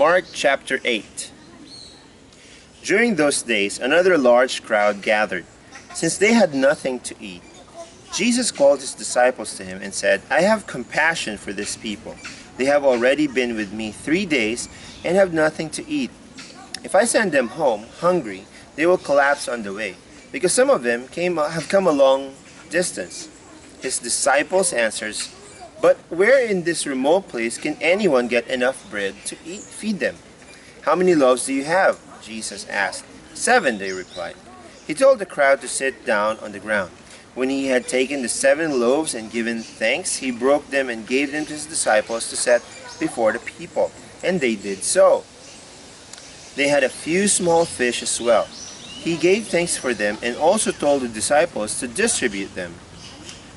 Mark chapter 8. During those days, another large crowd gathered, since they had nothing to eat. Jesus called his disciples to him and said, "I have compassion for this people. They have already been with me 3 days and have nothing to eat. If I send them home hungry, they will collapse on the way, because some of them have come a long distance." His disciples answered, "But where in this remote place can anyone get enough bread to feed them?" "How many loaves do you have?" Jesus asked. "7," they replied. He told the crowd to sit down on the ground. When he had taken the 7 loaves and given thanks, he broke them and gave them to his disciples to set before the people, and they did so. They had a few small fish as well. He gave thanks for them and also told the disciples to distribute them.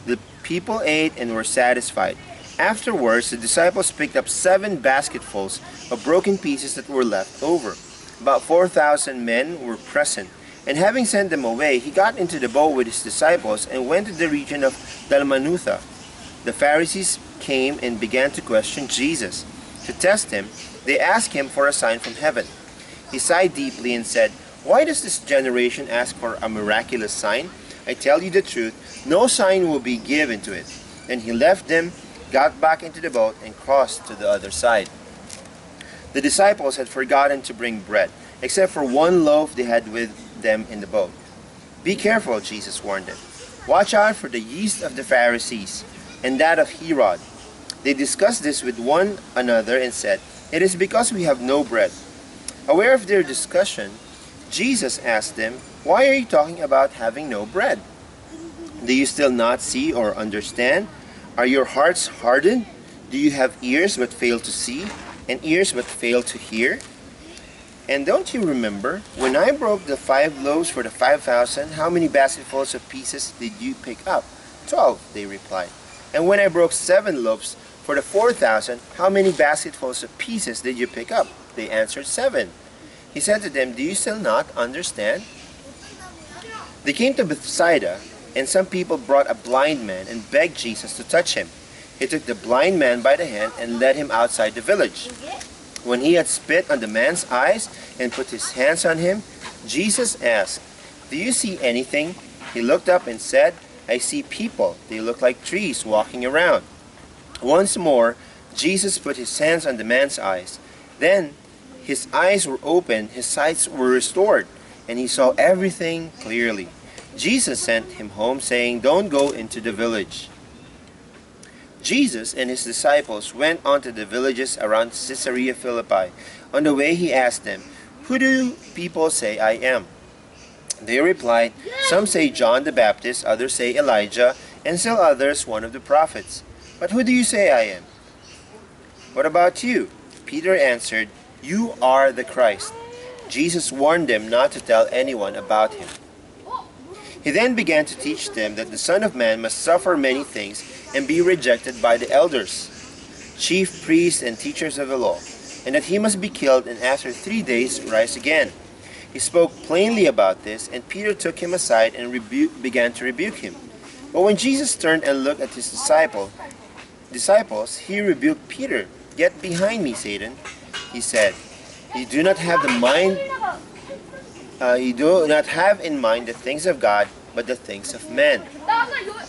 The people ate and were satisfied. Afterwards, the disciples picked up 7 basketfuls of broken pieces that were left over. About 4,000 men were present, and having sent them away, he got into the boat with his disciples and went to the region of Dalmanutha. The Pharisees came and began to question Jesus. To test him, they asked him for a sign from heaven. He sighed deeply and said, "Why does this generation ask for a miraculous sign? I tell you the truth, no sign will be given to it." Then he left them, got back into the boat, and crossed to the other side. The disciples had forgotten to bring bread, except for 1 loaf they had with them in the boat. "Be careful," Jesus warned them. "Watch out for the yeast of the Pharisees and that of Herod." They discussed this with one another and said, "It is because we have no bread." Aware of their discussion, Jesus asked them, "Why are you talking about having no bread? Do you still not see or understand? Are your hearts hardened? Do you have ears but fail to see, and ears but fail to hear? And don't you remember, when I broke the 5 loaves for the 5,000, how many basketfuls of pieces did you pick up?" 12, they replied. "And when I broke 7 loaves for the 4,000, how many basketfuls of pieces did you pick up?" They answered, 7. He said to them, "Do you still not understand?" They came to Bethsaida, and some people brought a blind man and begged Jesus to touch him. He took the blind man by the hand and led him outside the village. When he had spit on the man's eyes and put his hands on him, Jesus asked, "Do you see anything?" He looked up and said, "I see people. They look like trees walking around." Once more, Jesus put his hands on the man's eyes. Then his eyes were opened, his sight were restored, and he saw everything clearly. Jesus sent him home, saying, "Don't go into the village." Jesus and his disciples went on to the villages around Caesarea Philippi. On the way he asked them, "Who do people say I am?" They replied, "Some say John the Baptist, others say Elijah, and still others one of the prophets. But who do you say I am?" "What about you?" Peter answered, "You are the Christ." Jesus warned them not to tell anyone about him. He then began to teach them that the Son of Man must suffer many things and be rejected by the elders, chief priests, and teachers of the law, and that he must be killed and after 3 days rise again. He spoke plainly about this, and Peter took him aside and began to rebuke him. But when Jesus turned and looked at his disciples, he rebuked Peter. "Get behind me, Satan," he said. You do not have in mind the things of God, but the things of men."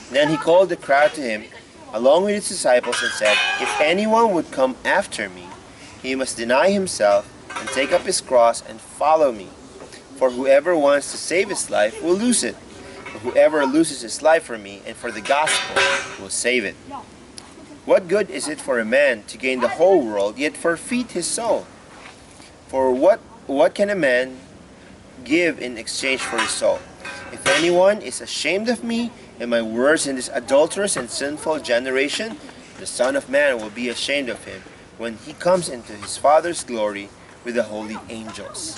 Then he called the crowd to him, along with his disciples, and said, "If anyone would come after me, he must deny himself and take up his cross and follow me. For whoever wants to save his life will lose it, but whoever loses his life for me and for the gospel will save it. What good is it for a man to gain the whole world, yet forfeit his soul? For what can a man give in exchange for his soul? If anyone is ashamed of me and my words in this adulterous and sinful generation, the Son of Man will be ashamed of him when he comes into his Father's glory with the holy angels."